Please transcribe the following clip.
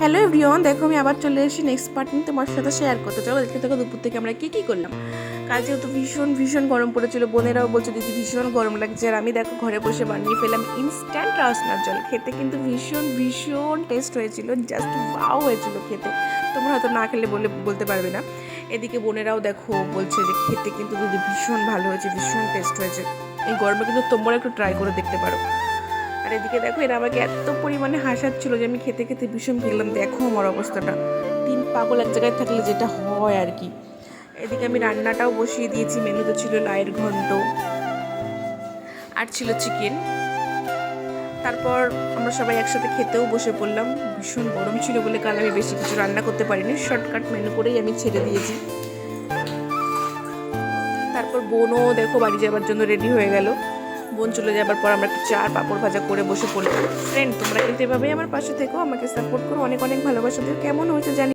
Hello everyone, দেখো আমি আবার চলে এসেছি নেক্সট পার্ট নিয়ে তোমার সাথে শেয়ার করতে। চলো দেখতে থাকো দুপুর থেকে আমরা কী করলাম। কাল যেহেতু ভীষণ ভীষণ গরম পড়েছিল, বোনেরাও বলছে দিদি ভীষণ গরম লাগছে, আর আমি দেখো ঘরে বসে বানিয়ে ফেলাম ইনস্ট্যান্ট রাসনার জল। খেতে কিন্তু ভীষণ ভীষণ টেস্ট হয়েছিল, জাস্ট ওয়াও হয়েছিল খেতে। তোমরা হয়তো না খেলে বলতে পারবে না। এদিকে বোনেরাও দেখো বলছে যে খেতে কিন্তু দিদি ভীষণ ভালো হয়েছে, ভীষণ টেস্ট হয়েছে। এই গরমে কিন্তু তোমরা একটু ট্রাই করে দেখতে পারো। আর এদিকে দেখো এরা আমাকে এত পরিমাণে হাসাচ্ছিল যে আমি খেতে খেতে ভীষণ খেলাম। দেখো আমার অবস্থাটা, তিন পাগল এক জায়গায় থাকলে যেটা হয় আর কি। এদিকে আমি রান্নাটাও বসিয়ে দিয়েছি। মেনুতে ছিল লাইয়ের ঘন্ট আর ছিল চিকেন। তারপর আমরা সবাই একসাথে খেতেও বসে পড়লাম। ভীষণ গরম ছিল বলে কাল আমি বেশি কিছু রান্না করতে পারিনি, শর্টকাট মেনু করেই আমি ছেড়ে দিয়েছি। তারপর বোনও দেখো বাড়ি যাবার জন্য রেডি হয়ে গেল। বোন চলে যাবার পর আমরা একটু চা পাঁপড় ভাজা করে বসে পড়লাম। ফ্রেন্ড, তোমরা কিন্তু এভাবেই আমার পাশে থেকো, আমাকে সাপোর্ট করো, অনেক অনেক ভালোবাসা দিও। কেমন হয়েছে জানি।